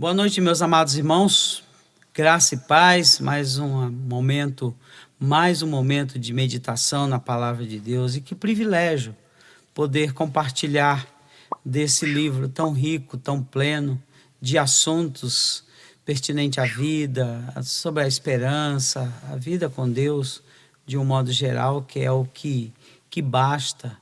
Boa noite, meus amados irmãos. Graça e paz, mais um momento de meditação na palavra de Deus. E que privilégio poder compartilhar desse livro tão rico, tão pleno, de assuntos pertinentes à vida, sobre a esperança, a vida com Deus, de um modo geral, que é o que basta.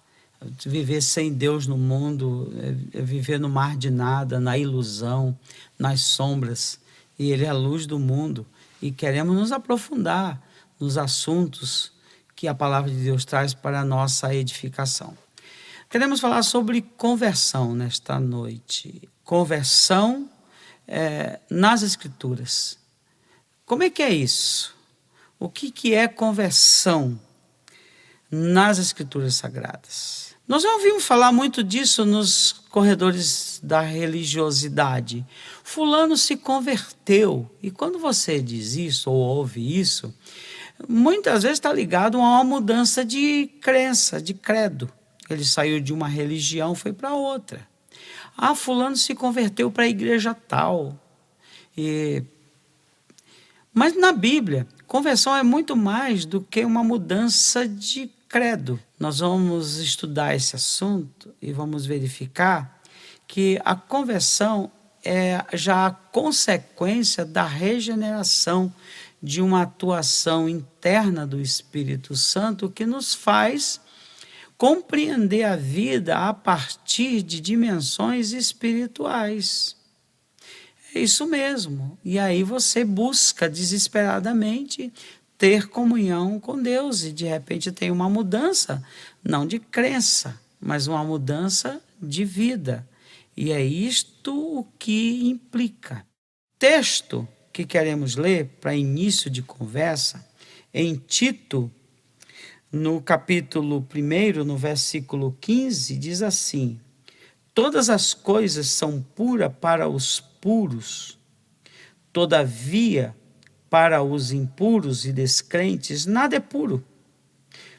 Viver sem Deus no mundo é viver no mar de nada, na ilusão, nas sombras. E Ele é a luz do mundo. E queremos nos aprofundar nos assuntos que a palavra de Deus traz para a nossa edificação. Queremos falar sobre conversão nesta noite. Conversão nas Escrituras. Como é que é isso? O que é conversão nas Escrituras Sagradas? Nós já ouvimos falar muito disso nos corredores da religiosidade. Fulano se converteu. E quando você diz isso ou ouve isso, muitas vezes está ligado a uma mudança de crença, de credo. Ele saiu de uma religião, foi para outra. Fulano se converteu para a igreja tal. Mas na Bíblia, conversão é muito mais do que uma mudança de credo. Nós vamos estudar esse assunto e vamos verificar que a conversão é já a consequência da regeneração, de uma atuação interna do Espírito Santo que nos faz compreender a vida a partir de dimensões espirituais. É isso mesmo. E aí você busca desesperadamente ter comunhão com Deus e de repente tem uma mudança, não de crença, mas uma mudança de vida. E é isto o que implica. Texto que queremos ler para início de conversa, em Tito, no capítulo 1, no versículo 15, diz assim: todas as coisas são puras para os puros, todavia, para os impuros e descrentes, nada é puro,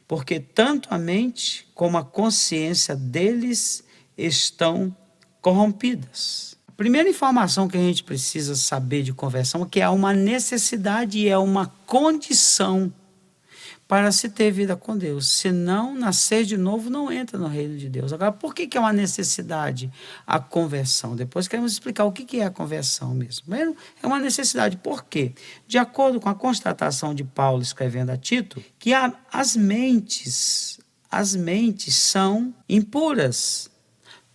porque tanto a mente como a consciência deles estão corrompidas. A primeira informação que a gente precisa saber de conversão é que há uma necessidade e é uma condição para se ter vida com Deus. Se não nascer de novo, não entra no reino de Deus. Agora, por que é uma necessidade a conversão? Depois queremos explicar o que é a conversão mesmo. Primeiro, é uma necessidade. Por quê? De acordo com a constatação de Paulo escrevendo a Tito, que as mentes são impuras.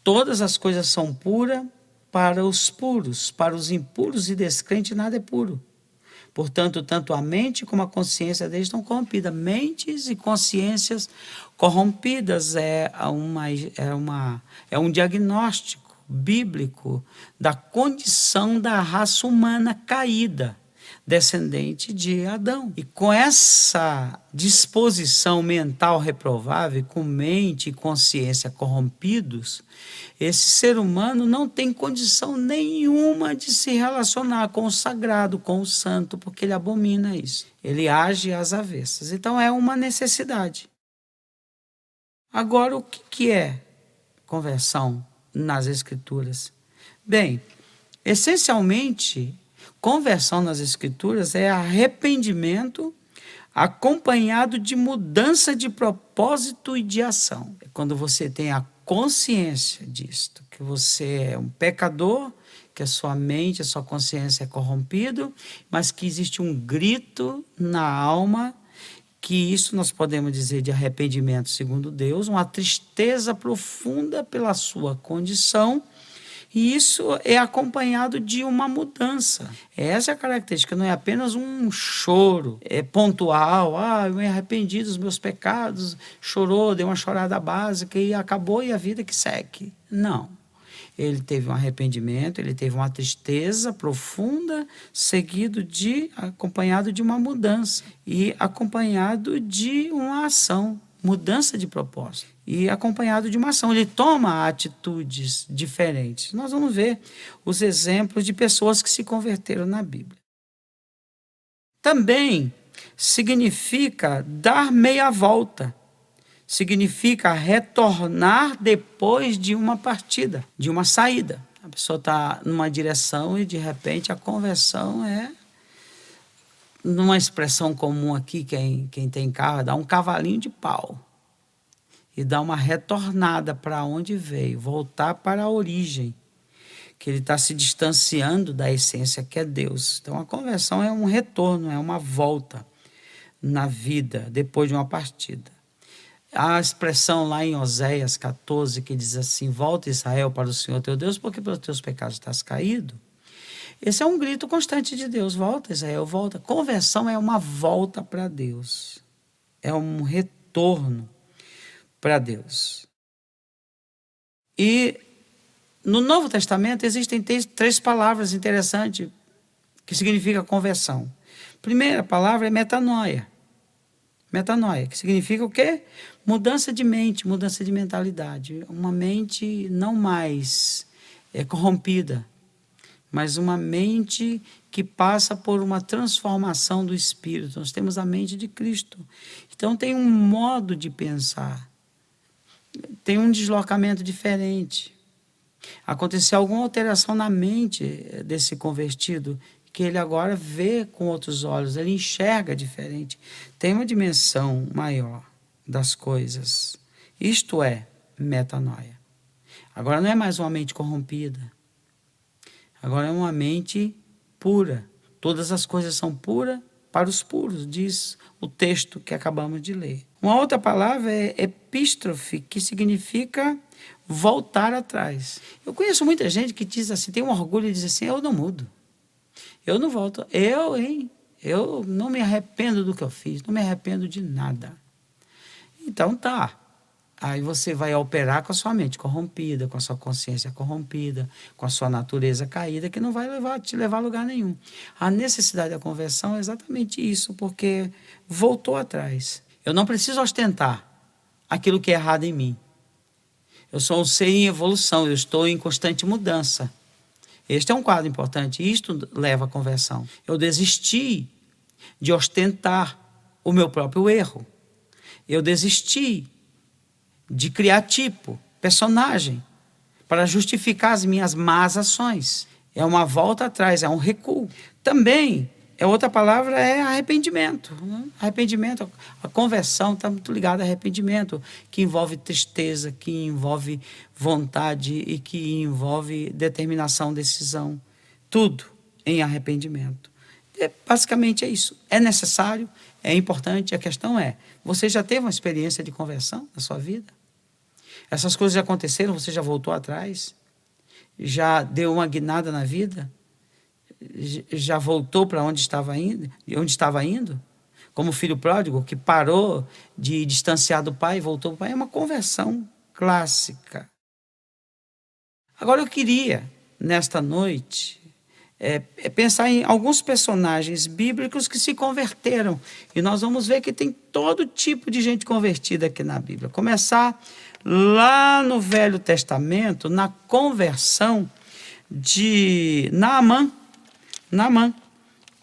Todas as coisas são puras para os puros. Para os impuros e descrentes, nada é puro. Portanto, tanto a mente como a consciência deles estão corrompidas. Mentes e consciências corrompidas é um diagnóstico bíblico da condição da raça humana caída, descendente de Adão. E com essa disposição mental reprovável, com mente e consciência corrompidos, esse ser humano não tem condição nenhuma de se relacionar com o sagrado, com o santo, porque ele abomina isso. Ele age às avessas. Então é uma necessidade. Agora, o que é conversão nas Escrituras? Bem, essencialmente, conversão nas Escrituras é arrependimento acompanhado de mudança de propósito e de ação. É quando você tem a consciência disto, que você é um pecador, que a sua mente, a sua consciência é corrompido, mas que existe um grito na alma, que isso nós podemos dizer de arrependimento segundo Deus, uma tristeza profunda pela sua condição, e isso é acompanhado de uma mudança. Essa é a característica, não é apenas um choro pontual. Eu me arrependi dos meus pecados, chorou, deu uma chorada básica e acabou e a vida que segue. Não. Ele teve um arrependimento, ele teve uma tristeza profunda, acompanhado de uma mudança e acompanhado de uma ação. Mudança de propósito e acompanhado de uma ação. Ele toma atitudes diferentes. Nós vamos ver os exemplos de pessoas que se converteram na Bíblia. Também significa dar meia volta. Significa retornar depois de uma partida, de uma saída. A pessoa está numa direção e, de repente, a conversão é, numa expressão comum aqui, quem tem carro, dá um cavalinho de pau e dá uma retornada para onde veio, voltar para a origem, que ele está se distanciando da essência que é Deus. Então, a conversão é um retorno, é uma volta na vida, depois de uma partida. A expressão lá em Oséias 14, que diz assim: volta Israel para o Senhor teu Deus, porque pelos teus pecados estás caído. Esse é um grito constante de Deus: volta Israel, volta. Conversão é uma volta para Deus, é um retorno para Deus. E no Novo Testamento existem três palavras interessantes que significam conversão. A primeira palavra é metanoia. Metanoia, que significa o quê? Mudança de mente, mudança de mentalidade. Uma mente não mais corrompida, mas uma mente que passa por uma transformação do espírito. Nós temos a mente de Cristo. Então tem um modo de pensar, tem um deslocamento diferente. Aconteceu alguma alteração na mente desse convertido, que ele agora vê com outros olhos, ele enxerga diferente, tem uma dimensão maior das coisas. Isto é metanoia. Agora não é mais uma mente corrompida, agora é uma mente pura. Todas as coisas são puras para os puros, diz o texto que acabamos de ler. Uma outra palavra é epístrofe, que significa voltar atrás. Eu conheço muita gente que diz assim, tem um orgulho e diz assim: eu não mudo. Eu não volto. Eu não me arrependo do que eu fiz, não me arrependo de nada. Então tá. Aí você vai operar com a sua mente corrompida, com a sua consciência corrompida, com a sua natureza caída, que não vai te levar a lugar nenhum. A necessidade da conversão é exatamente isso, porque voltou atrás. Eu não preciso ostentar aquilo que é errado em mim. Eu sou um ser em evolução, eu estou em constante mudança. Este é um quadro importante, isto leva à conversão. Eu desisti de ostentar o meu próprio erro. Eu desisti de criar tipo, personagem, para justificar as minhas más ações. É uma volta atrás, é um recuo. Também, outra palavra é arrependimento. Arrependimento, a conversão está muito ligada a arrependimento, que envolve tristeza, que envolve vontade e que envolve determinação, decisão. Tudo em arrependimento. Basicamente é isso. É necessário, é importante. A questão é, você já teve uma experiência de conversão na sua vida? Essas coisas já aconteceram, você já voltou atrás? Já deu uma guinada na vida? Já voltou para onde estava indo? Como o filho pródigo, que parou de distanciar do pai e voltou para o pai. É uma conversão clássica. Agora eu queria, nesta noite, pensar em alguns personagens bíblicos que se converteram. E nós vamos ver que tem todo tipo de gente convertida aqui na Bíblia. Começar lá no Velho Testamento, na conversão de Naamã.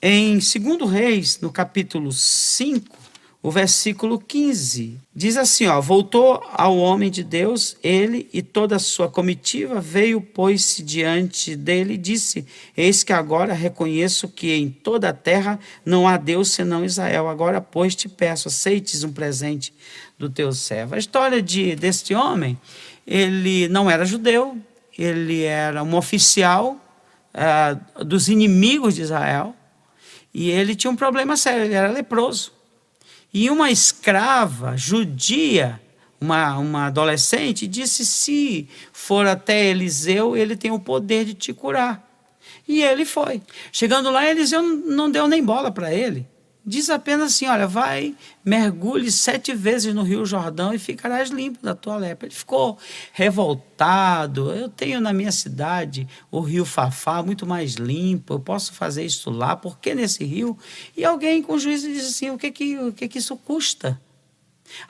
Em 2 Reis, no capítulo 5, o versículo 15, diz assim, voltou ao homem de Deus, ele e toda a sua comitiva, veio, pôs-se diante dele e disse: eis que agora reconheço que em toda a terra não há Deus senão Israel. Agora, pois, te peço, aceites um presente do teu servo. A história deste homem, ele não era judeu, ele era um oficial dos inimigos de Israel, e ele tinha um problema sério, ele era leproso. E uma escrava judia, uma adolescente, disse: se for até Eliseu, ele tem o poder de te curar. E ele foi. Chegando lá, Eliseu não deu nem bola para ele. Diz apenas assim: olha, vai, mergulhe 7 vezes no Rio Jordão e ficarás limpo da tua lepra. Ele ficou revoltado. Eu tenho na minha cidade o rio Fafá, muito mais limpo, eu posso fazer isso lá, por que nesse rio? E alguém com juízo diz assim: o que isso custa?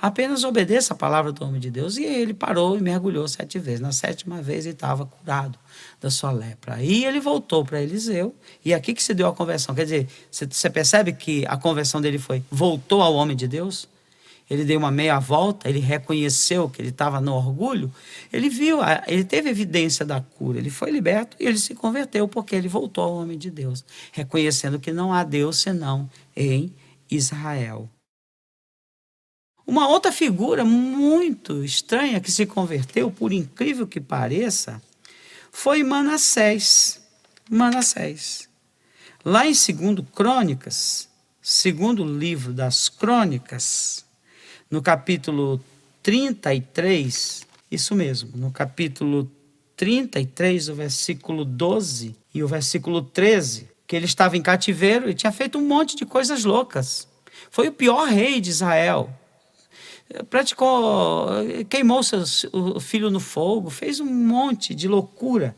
Apenas obedeça a palavra do homem de Deus. E ele parou e mergulhou 7 vezes. Na 7ª vez ele estava curado da sua lepra. Aí ele voltou para Eliseu, e aqui que se deu a conversão. Quer dizer, você percebe que a conversão dele voltou ao homem de Deus? ele deu uma meia volta, ele reconheceu que ele estava no orgulho, ele viu, ele teve evidência da cura, ele foi liberto e ele se converteu porque ele voltou ao homem de Deus, reconhecendo que não há Deus senão em Israel. Uma outra figura muito estranha que se converteu, por incrível que pareça, foi Manassés. Manassés. Lá em 2 Crônicas, segundo livro das Crônicas, no capítulo 33, isso mesmo, no capítulo 33, o versículo 12 e o versículo 13, que ele estava em cativeiro e tinha feito um monte de coisas loucas. Foi o pior rei de Israel. Praticou, queimou o filho no fogo, fez um monte de loucura.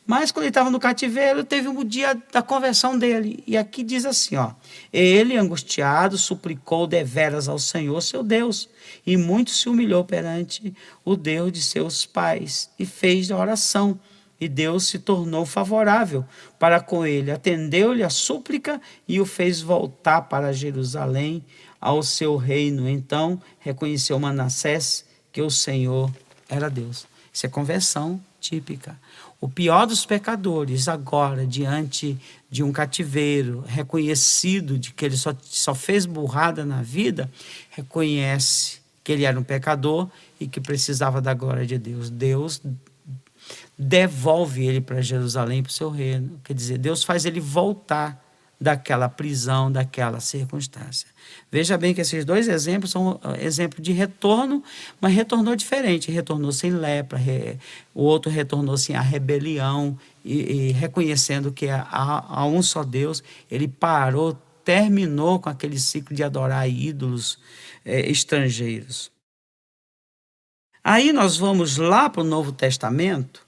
Mas quando ele estava no cativeiro, teve um dia da conversão dele. E aqui diz assim, ó: ele, angustiado, suplicou deveras ao Senhor, seu Deus, e muito se humilhou perante o Deus de seus pais, e fez a oração. E Deus se tornou favorável para com ele, atendeu-lhe a súplica e o fez voltar para Jerusalém, ao seu reino. Então reconheceu Manassés que o Senhor era Deus. Isso é conversão típica. O pior dos pecadores, agora, diante de um cativeiro, reconhecido de que ele só fez burrada na vida, reconhece que ele era um pecador e que precisava da glória de Deus. Deus devolve ele para Jerusalém, para o seu reino. Quer dizer, Deus faz ele voltar daquela prisão, daquela circunstância. Veja bem que esses dois exemplos são exemplos de retorno, mas retornou diferente. Retornou sem lepra, o outro retornou sem a rebelião e reconhecendo que há um só Deus. Ele parou, terminou com aquele ciclo de adorar ídolos estrangeiros. Aí nós vamos lá para o Novo Testamento,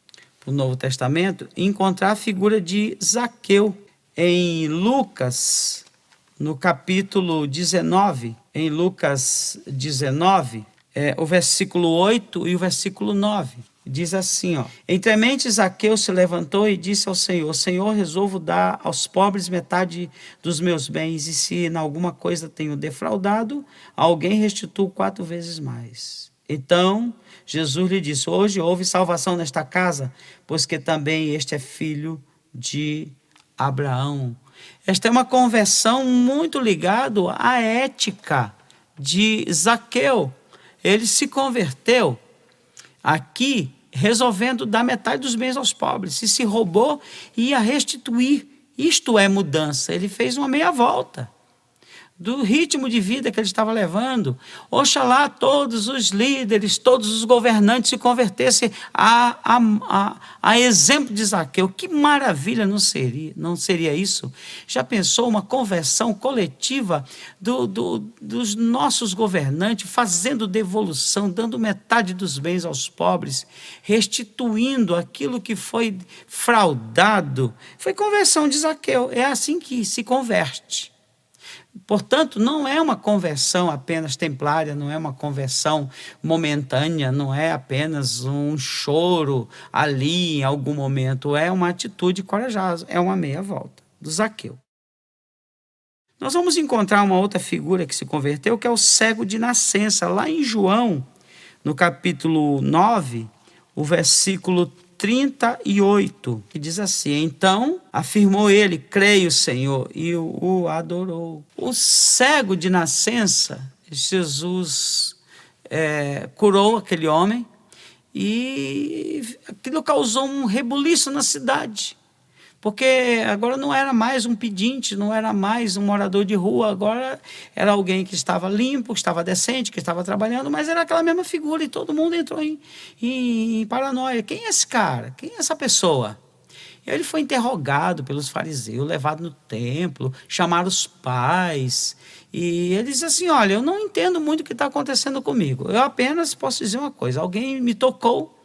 e encontrar a figura de Zaqueu. Em Lucas, no capítulo 19, em Lucas 19, o versículo 8 e o versículo 9, diz assim, ó: entremente Zaqueu se levantou e disse ao Senhor: Senhor, resolvo dar aos pobres metade dos meus bens, e se em alguma coisa tenho defraudado, alguém restituo 4 vezes mais. Então Jesus lhe disse: hoje houve salvação nesta casa, pois que também este é filho de Abraão. Esta é uma conversão muito ligada à ética de Zaqueu. Ele se converteu aqui resolvendo dar metade dos bens aos pobres. Se roubou, ia restituir. Isto é mudança. Ele fez uma meia volta do ritmo de vida que ele estava levando. Oxalá todos os líderes, todos os governantes se convertessem a exemplo de Zaqueu. Que maravilha não seria isso? Já pensou uma conversão coletiva dos nossos governantes, fazendo devolução, dando metade dos bens aos pobres, restituindo aquilo que foi fraudado? Foi conversão de Zaqueu. É assim que se converte. Portanto, não é uma conversão apenas templária, não é uma conversão momentânea, não é apenas um choro ali em algum momento, é uma atitude corajosa, é uma meia volta do Zaqueu. Nós vamos encontrar uma outra figura que se converteu, que é o cego de nascença, lá em João, no capítulo 9, o versículo 38, que diz assim: então afirmou ele: creio, Senhor, e o adorou. O cego de nascença, Jesus curou aquele homem, e aquilo causou um rebuliço na cidade, porque agora não era mais um pedinte, não era mais um morador de rua, agora era alguém que estava limpo, que estava decente, que estava trabalhando, mas era aquela mesma figura, e todo mundo entrou em paranoia. Quem é esse cara? Quem é essa pessoa? E ele foi interrogado pelos fariseus, levado no templo, chamaram os pais, e ele diz assim: olha, eu não entendo muito o que está acontecendo comigo, eu apenas posso dizer uma coisa: alguém me tocou,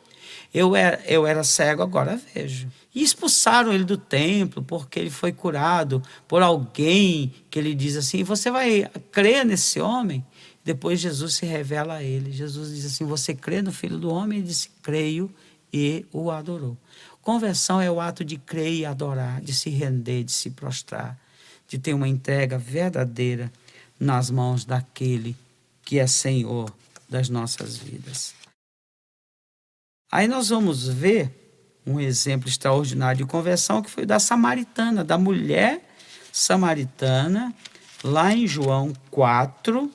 eu era cego, agora vejo. E expulsaram ele do templo, porque ele foi curado por alguém que ele diz assim: você vai crer nesse homem? Depois Jesus se revela a ele. Jesus diz assim: você crê no Filho do Homem? Ele disse: creio, e o adorou. Conversão é o ato de crer e adorar, de se render, de se prostrar, de ter uma entrega verdadeira nas mãos daquele que é Senhor das nossas vidas. Aí nós vamos ver um exemplo extraordinário de conversão que foi da samaritana, da mulher samaritana, lá em João 4,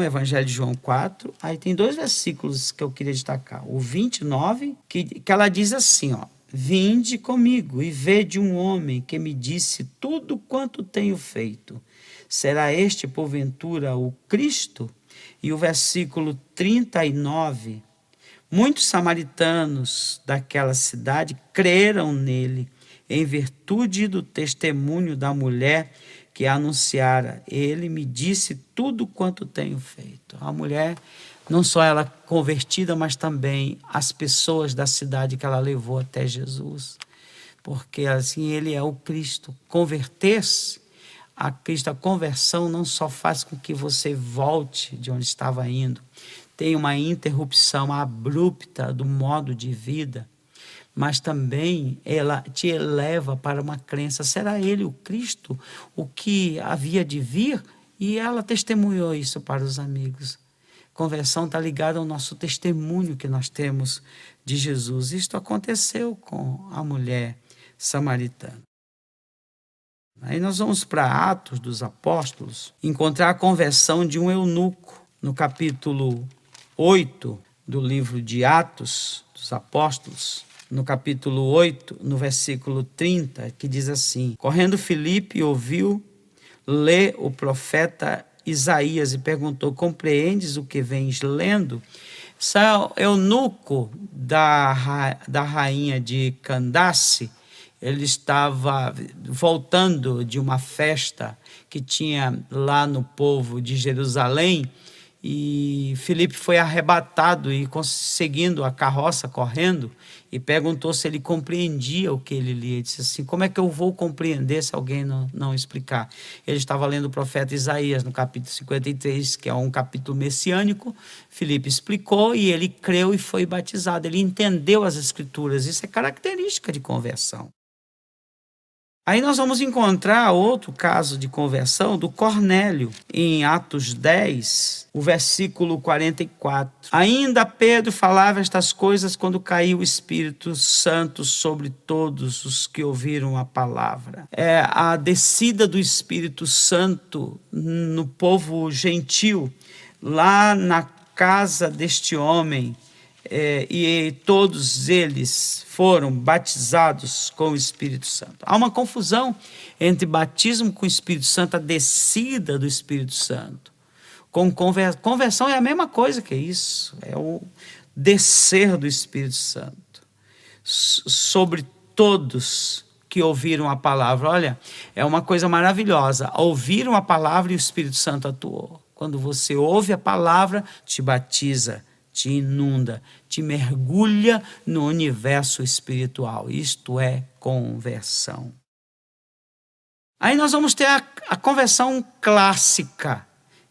Evangelho de João 4, aí tem 2 versículos que eu queria destacar. O 29, que ela diz assim, ó: Vinde comigo e vede um homem que me disse tudo quanto tenho feito. Será este, porventura, o Cristo? E o versículo 39, muitos samaritanos daquela cidade creram nele, em virtude do testemunho da mulher que anunciara. Ele me disse tudo quanto tenho feito. A mulher, não só ela convertida, mas também as pessoas da cidade que ela levou até Jesus. Porque assim, ele é o Cristo. Converter-se a Cristo, a conversão não só faz com que você volte de onde estava indo, tem uma interrupção abrupta do modo de vida, mas também ela te eleva para uma crença. Será ele o Cristo, o que havia de vir? E ela testemunhou isso para os amigos. Conversão está ligada ao nosso testemunho que nós temos de Jesus. Isto aconteceu com a mulher samaritana. Aí nós vamos para Atos dos Apóstolos, encontrar a conversão de um eunuco, no capítulo 8 do livro de Atos dos Apóstolos, no capítulo 8, no versículo 30, que diz assim: Correndo Filipe ouviu ler o profeta Isaías e perguntou: Compreendes o que vens lendo? Eunuco da rainha de Candace, ele estava voltando de uma festa que tinha lá no povo de Jerusalém, e Filipe foi arrebatado e seguindo a carroça, correndo, e perguntou se ele compreendia o que ele lia. Ele disse assim: como é que eu vou compreender se alguém não explicar? Ele estava lendo o profeta Isaías no capítulo 53, que é um capítulo messiânico. Filipe explicou e ele creu e foi batizado. Ele entendeu as escrituras. Isso é característica de conversão. Aí nós vamos encontrar outro caso de conversão do Cornélio, em Atos 10, o versículo 44. Ainda Pedro falava estas coisas quando caiu o Espírito Santo sobre todos os que ouviram a palavra. A descida do Espírito Santo no povo gentil, lá na casa deste homem, e todos eles foram batizados com o Espírito Santo. Há uma confusão entre batismo com o Espírito Santo, a descida do Espírito Santo. Conversão é a mesma coisa que isso, é o descer do Espírito Santo sobre todos que ouviram a palavra. Olha, é uma coisa maravilhosa. Ouviram a palavra e o Espírito Santo atuou. Quando você ouve a palavra, te batiza, te inunda, te mergulha no universo espiritual. Isto é conversão. Aí nós vamos ter a conversão clássica,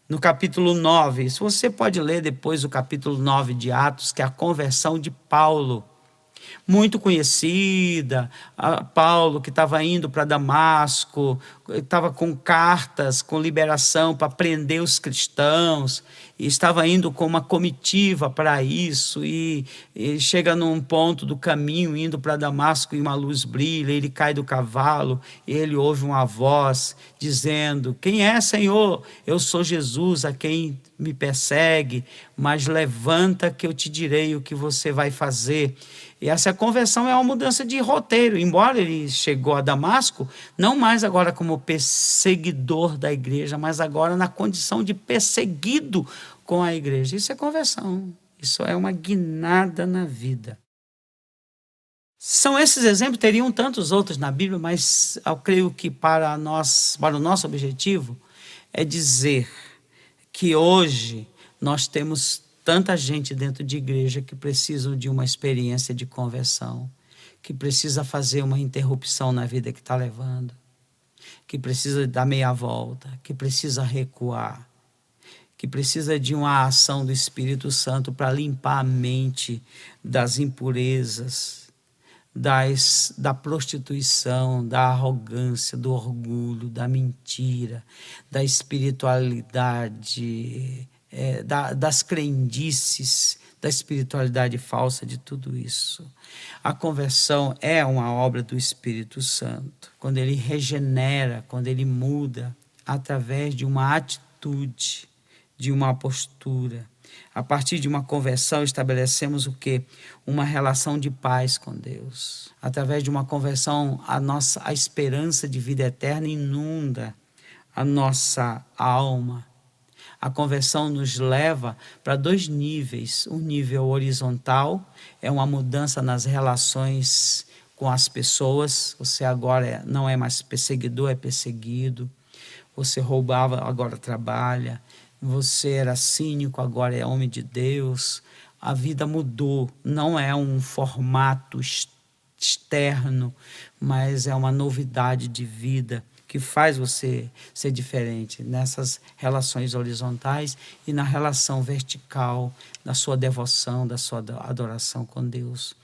no capítulo 9. Se você pode ler depois o capítulo 9 de Atos, que é a conversão de Paulo. Muito conhecida, Paulo que estava indo para Damasco, estava com cartas, com liberação para prender os cristãos, e estava indo com uma comitiva para isso, e chega num ponto do caminho, indo para Damasco, e uma luz brilha, ele cai do cavalo, e ele ouve uma voz dizendo: quem é, Senhor? Eu sou Jesus, a quem me persegue, mas levanta que eu te direi o que você vai fazer. E essa conversão é uma mudança de roteiro. Embora ele chegou a Damasco, não mais agora como perseguidor da igreja, mas agora na condição de perseguido com a igreja. Isso é conversão. Isso é uma guinada na vida. São esses exemplos, teriam tantos outros na Bíblia, mas eu creio que para o nosso objetivo é dizer que hoje nós temos tanta gente dentro de igreja que precisam de uma experiência de conversão, que precisa fazer uma interrupção na vida que está levando, que precisa dar meia volta, que precisa recuar, que precisa de uma ação do Espírito Santo para limpar a mente das impurezas, da prostituição, da arrogância, do orgulho, da mentira, da espiritualidade das crendices, da espiritualidade falsa, de tudo isso. A conversão é uma obra do Espírito Santo, quando ele regenera, quando ele muda, através de uma atitude, de uma postura. A partir de uma conversão, estabelecemos o quê? Uma relação de paz com Deus. Através de uma conversão, a esperança de vida eterna inunda a nossa alma. A conversão nos leva para 2 níveis. Um nível horizontal é uma mudança nas relações com as pessoas. Você agora não é mais perseguidor, é perseguido. Você roubava, agora trabalha. Você era cínico, agora é homem de Deus. A vida mudou. Não é um formato externo, mas é uma novidade de vida que faz você ser diferente nessas relações horizontais e na relação vertical, da sua devoção, da sua adoração com Deus.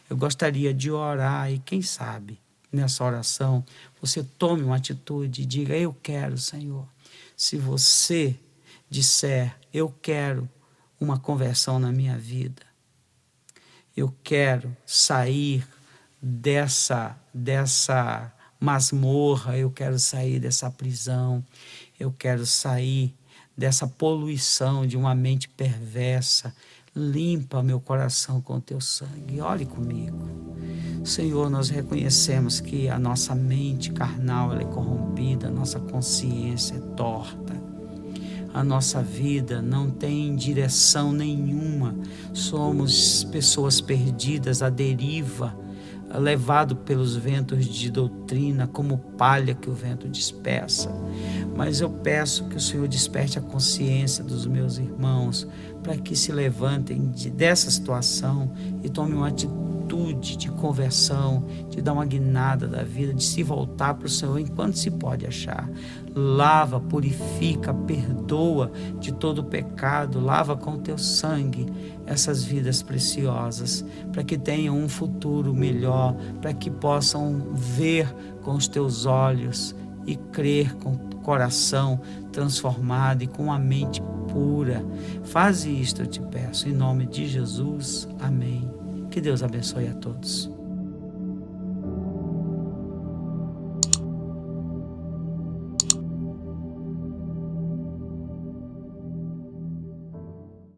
Eu gostaria de orar e quem sabe, nessa oração, você tome uma atitude e diga: eu quero, Senhor. Se você disser: eu quero uma conversão na minha vida, eu quero sair dessa masmorra, eu quero sair dessa prisão, eu quero sair dessa poluição de uma mente perversa. Limpa meu coração com teu sangue. Ore comigo. Senhor, nós reconhecemos que a nossa mente carnal ela é corrompida, a nossa consciência é torta. A nossa vida não tem direção nenhuma. Somos pessoas perdidas à deriva, levado pelos ventos de doutrina, como palha que o vento dispersa. Mas eu peço que o Senhor desperte a consciência dos meus irmãos, para que se levantem dessa situação e tomem uma atitude de conversão, de dar uma guinada da vida, de se voltar para o Senhor enquanto se pode achar. Lava, purifica, perdoa de todo o pecado, lava com o teu sangue essas vidas preciosas, para que tenham um futuro melhor, para que possam ver com os teus olhos e crer com o coração transformado e com a mente pura. Faz isto, eu te peço, em nome de Jesus. Amém. Que Deus abençoe a todos.